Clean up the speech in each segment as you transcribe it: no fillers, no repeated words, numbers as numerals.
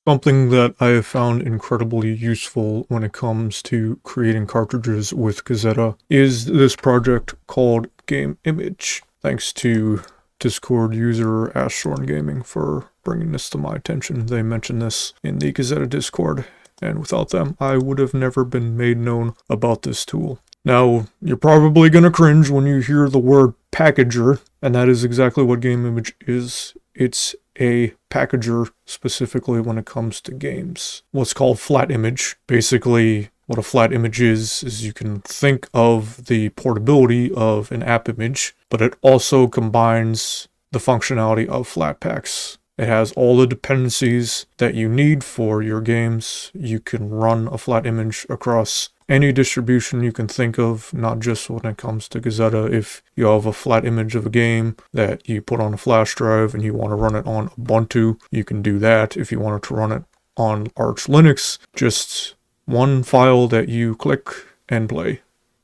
Something that I have found incredibly useful when it comes to creating cartridges with Gazetta is this project called GameImage. Thanks to Discord user Ashthorn Gaming for bringing this to my attention. They mentioned this in the Gazetta Discord, and without them, I would have never been made known about this tool. Now, you're probably going to cringe when you hear the word packager, and that is exactly what GameImage is. It's a packager specifically when it comes to games. What's called flat image. Basically, what a flat image is you can think of the portability of an app image, but it also combines the functionality of Flatpaks. It has all the dependencies that you need for your games. You can run a flat image across any distribution you can think of, not just when it comes to Gazetta. If you have a flat image of a game that you put on a flash drive and you want to run it on Ubuntu, you can do that. If you wanted to run it on Arch Linux, just one file that you click and play,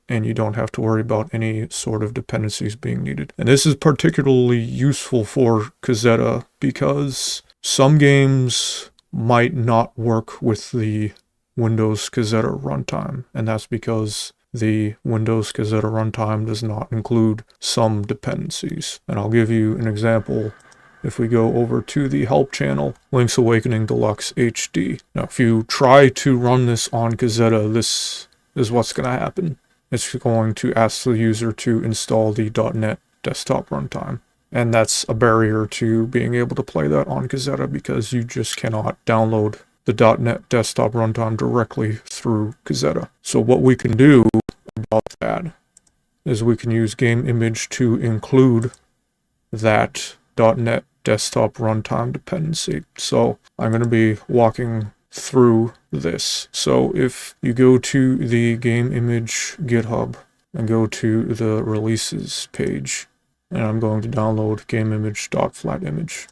and you don't have to worry about any sort of dependencies being needed. And this is particularly useful for Gazetta because some games might not work with the Windows Gazetta runtime, and that's because the Windows Gazetta runtime does not include some dependencies. And I'll give you an example. If we go over to the help channel, Link's Awakening Deluxe HD. Now, if you try to run this on Gazetta, this is what's going to happen. It's going to ask the user to install the .NET desktop runtime. And that's a barrier to being able to play that on Gazetta because you just cannot download the .NET desktop runtime directly through Gazetta. So what we can do about that is we can use GameImage to include that .NET desktop runtime dependency. So I'm going to be walking through this. So if you go to the GameImage GitHub and go to the releases page, and I'm going to download GameImage.flatimage.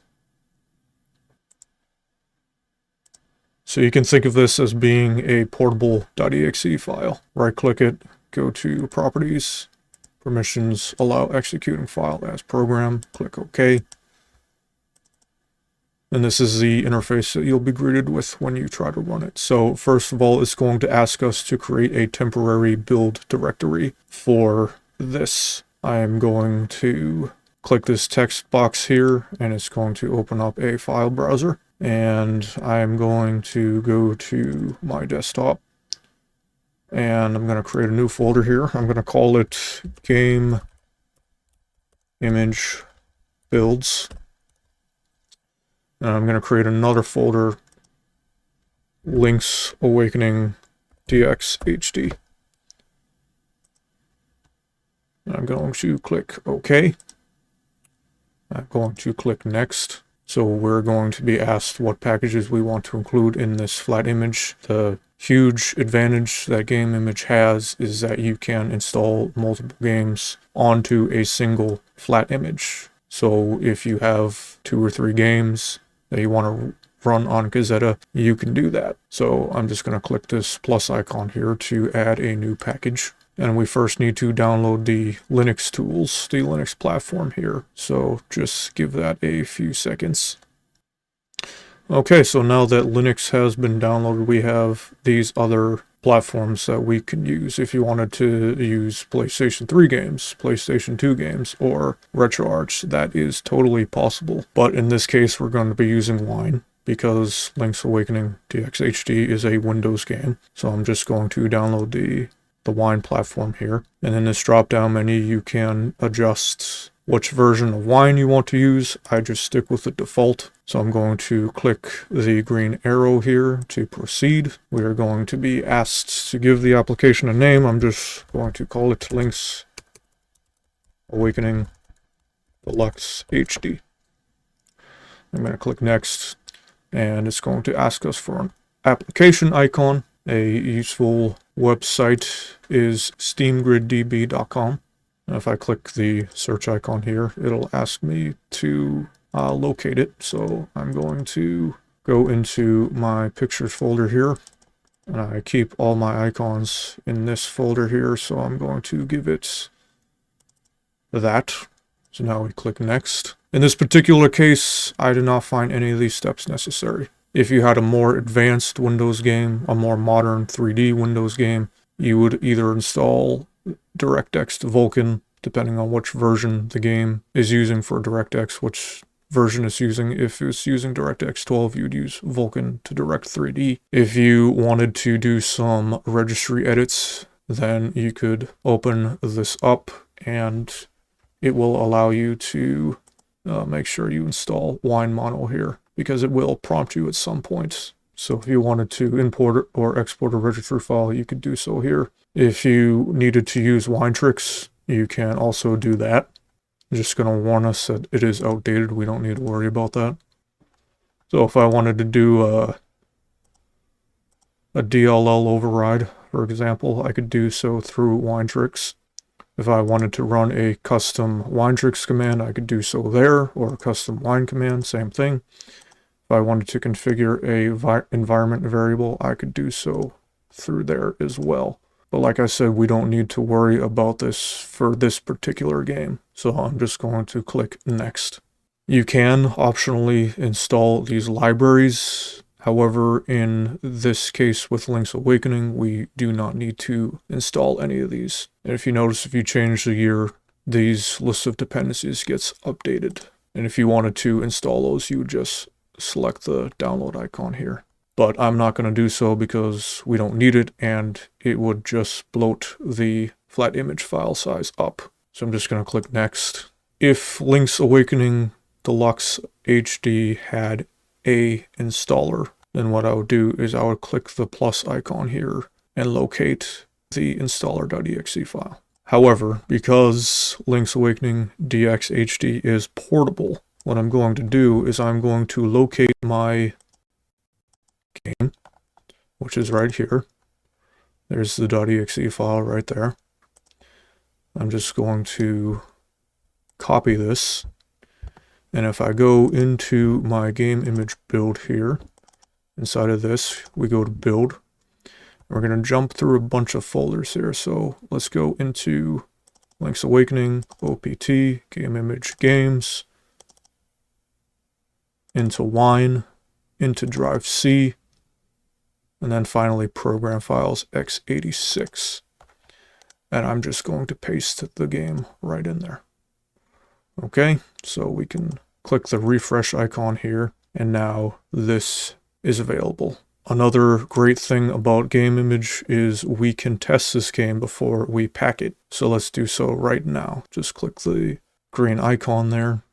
So you can think of this as being a portable.exe file. Right-click it, go to Properties, Permissions, Allow Executing File as Program, click OK. And this is the interface that you'll be greeted with when you try to run it. So first of all, it's going to ask us to create a temporary build directory for this. I'm going to click this text box here, and it's going to open up a file browser. And I'm going to go to my desktop, and I'm going to create a new folder here. I'm going to call it Game Image Builds. And I'm going to create another folder, Link's Awakening DX HD. And I'm going to click OK. I'm going to click Next. So we're going to be asked what packages we want to include in this flat image. The huge advantage that GameImage has is that you can install multiple games onto a single flat image. So if you have 2 or 3 games that you want to run on Gazetta, you can do that. So I'm just going to click this plus icon here to add a new package. And we first need to download the Linux tools, the Linux platform here. So just give that a few seconds. Okay, so now that Linux has been downloaded, we have these other platforms that we can use. If you wanted to use PlayStation 3 games, PlayStation 2 games, or RetroArch, that is totally possible. But in this case, we're going to be using Wine because Link's Awakening DX HD is a Windows game. So I'm just going to download the Wine platform here. And in this drop-down menu, you can adjust which version of Wine you want to use. I just stick with the default. So I'm going to click the green arrow here to proceed. We are going to be asked to give the application a name. I'm just going to call it Link's Awakening Deluxe HD. I'm going to click Next, and it's going to ask us for an application icon. A useful website is steamgriddb.com. And if I click the search icon here, it'll ask me to locate it. So I'm going to go into my pictures folder here. And I keep all my icons in this folder here. So I'm going to give it that. So now we click Next. In this particular case, I did not find any of these steps necessary. If you had a more advanced Windows game, a more modern 3D Windows game, you would either install DirectX to Vulkan, depending on which version the game is using for DirectX, which version it's using. If it's using DirectX 12, you'd use Vulkan to Direct 3D. If you wanted to do some registry edits, then you could open this up and it will allow you to make sure you install Wine Mono here, because it will prompt you at some point. So if you wanted to import or export a registry file, you could do so here. If you needed to use Winetricks, you can also do that. I'm just going to warn us that it is outdated. We don't need to worry about that. So if I wanted to do a DLL override, for example, I could do so through Winetricks. If I wanted to run a custom Winetricks command, I could do so there, or a custom wine command, same thing. If I wanted to configure a environment variable, I could do so through there as well. But like I said, we don't need to worry about this for this particular game. So I'm just going to click Next. You can optionally install these libraries. However, in this case with Link's Awakening, we do not need to install any of these. And if you notice, if you change the year, these list of dependencies gets updated. And if you wanted to install those, you would just select the download icon here. But I'm not going to do so because we don't need it, and it would just bloat the flat image file size up. So I'm just going to click Next. If Link's Awakening Deluxe HD had a installer, then what I would do is I would click the plus icon here and locate the installer.exe file. However, because Link's Awakening DX HD is portable, what I'm going to do is I'm going to locate my game, which is right here. There's the .exe file right there. I'm just going to copy this, and if I go into my game image build here, inside of this, we go to build. We're going to jump through a bunch of folders here. So let's go into Link's Awakening, OPT, GameImage Games, into Wine, into Drive C, and then finally Program Files x86. And I'm just going to paste the game right in there. Okay, so we can click the refresh icon here, and now this is available. Another great thing about GameImage is we can test this game before we pack it. So let's do so right now. Just click the green icon there.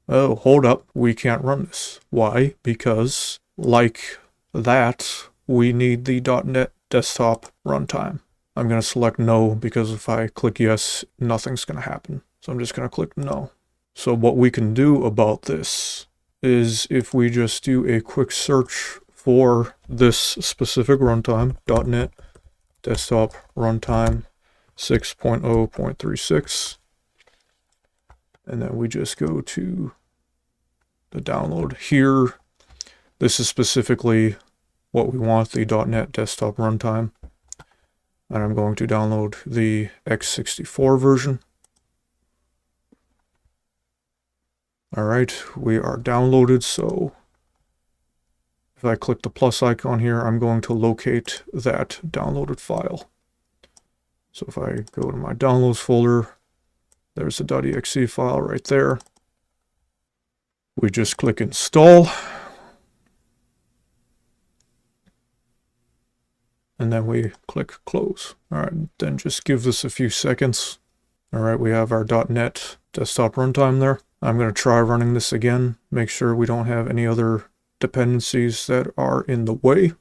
Oh, hold up. We can't run this. Why? Because, like that, we need the .NET desktop runtime. I'm going to select no, because if I click yes, nothing's going to happen. So I'm just going to click no. So what we can do about this is if we just do a quick search for this specific runtime, .NET desktop runtime 6.0.36, and then we just go to the download here. This is specifically what we want, the .NET desktop runtime. And I'm going to download the x64 version. All right, we are downloaded. So if I click the plus icon here, I'm going to locate that downloaded file. So if I go to my downloads folder, there's the .exe file right there. We just click install. And then we click close. All right, then just give this a few seconds. All right, we have our .NET desktop runtime there. I'm going to try running this again, make sure we don't have any other dependencies that are in the way.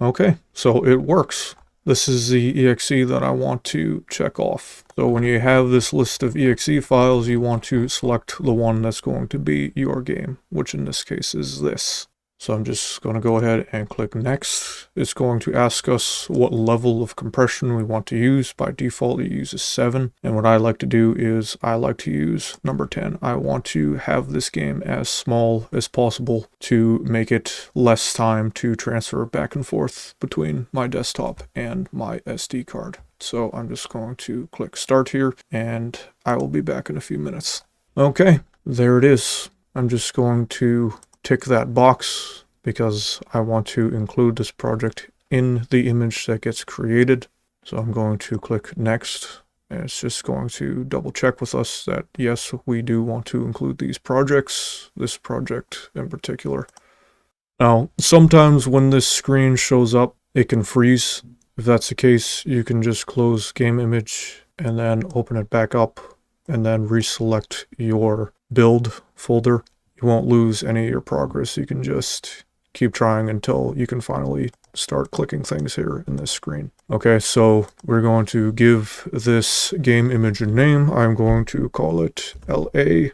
Okay, so it works. This is the exe that I want to check off. So when you have this list of exe files, you want to select the one that's going to be your game, which in this case is this. So I'm just going to go ahead and click next. It's going to ask us what level of compression we want to use. By default, it uses 7. And what I like to do is I like to use number 10. I want to have this game as small as possible to make it less time to transfer back and forth between my desktop and my SD card. So I'm just going to click start here, and I will be back in a few minutes. Okay, there it is. I'm just going to tick that box because I want to include this project in the image that gets created. So I'm going to click next, and it's just going to double check with us that yes, we do want to include these projects, this project in particular. Now, sometimes when this screen shows up, it can freeze. If that's the case, you can just close GameImage and then open it back up and then reselect your build folder. You won't lose any of your progress. You can just keep trying until you can finally start clicking things here in this screen. Okay, so we're going to give this game image a name. I'm going to call it LADXHD.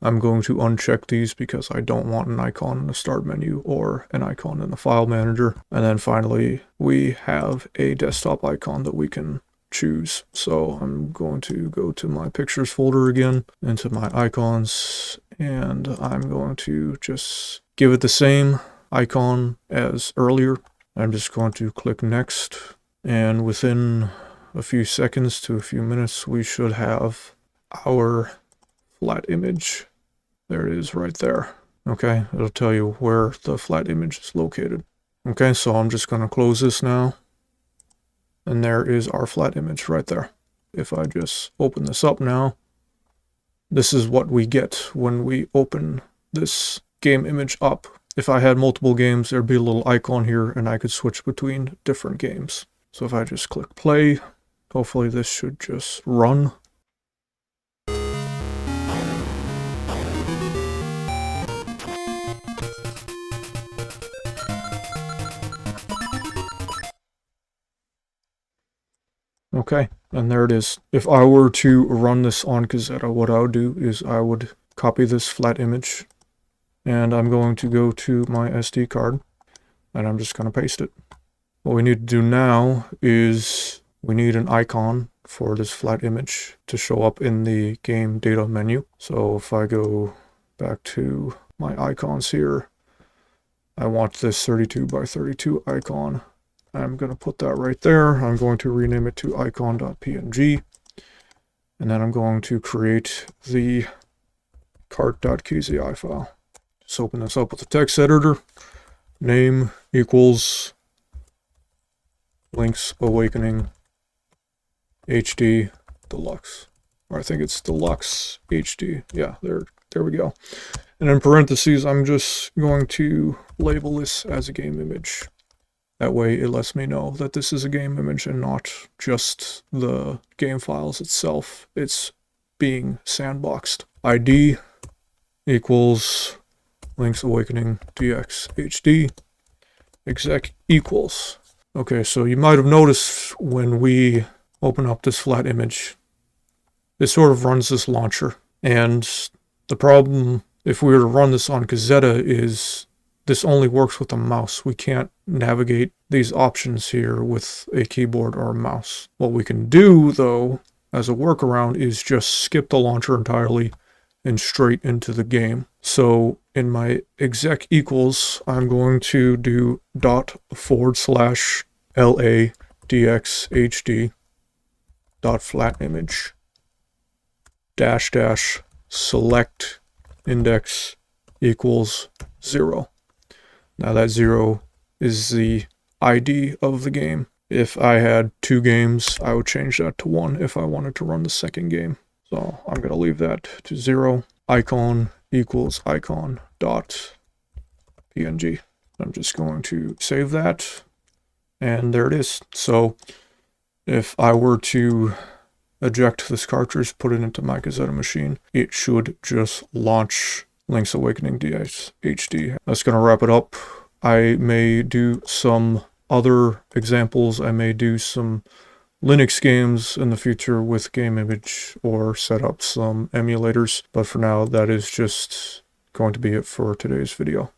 I'm going to uncheck these because I don't want an icon in the start menu or an icon in the file manager. And then finally, we have a desktop icon that we can choose. So I'm going to go to my pictures folder again, into my icons, and I'm going to just give it the same icon as earlier. I'm just going to click next, and within a few seconds to a few minutes, we should have our flat image. There it is right there. Okay, it'll tell you where the flat image is located. Okay, so I'm just going to close this now. And there is our flat image right there. If I just open this up now, this is what we get when we open this game image up. If I had multiple games, there'd be a little icon here and I could switch between different games. So if I just click play, hopefully this should just run. Okay, and there it is. If I were to run this on Gazetta, what I would do is I would copy this flat image, and I'm going to go to my SD card, and I'm just going to paste it. What we need to do now is we need an icon for this flat image to show up in the game data menu. So if I go back to my icons here, I want this 32 by 32 icon. I'm going to put that right there. I'm going to rename it to icon.png. And then I'm going to create the cart.kzi file. Just open this up with the text editor. Name equals Link's Awakening HD Deluxe. Or I think it's Deluxe HD. Yeah, there we go. And in parentheses, I'm just going to label this as a game image. That way it lets me know that this is a game image and not just the game files itself. It's being sandboxed. ID equals Link's Awakening DX HD. Exec equals. Okay, so you might have noticed when we open up this flat image, it sort of runs this launcher. And the problem, if we were to run this on Gazetta, is this only works with a mouse. We can't navigate these options here with a keyboard or a mouse. What we can do, though, as a workaround, is just skip the launcher entirely and straight into the game. So in my exec equals, I'm going to do ./LADXHD .flat image -- select index equals 0. Now that 0 is the ID of the game. If I had 2 games, I would change that to 1 if I wanted to run the second game. So I'm going to leave that to 0. Icon equals icon.png. I'm just going to save that. And there it is. So if I were to eject this cartridge, put it into my Gazetta machine, it should just launch Link's Awakening DX HD. That's going to wrap it up. I may do some other examples. I may do some Linux games in the future with GameImage or set up some emulators. But for now, that is just going to be it for today's video.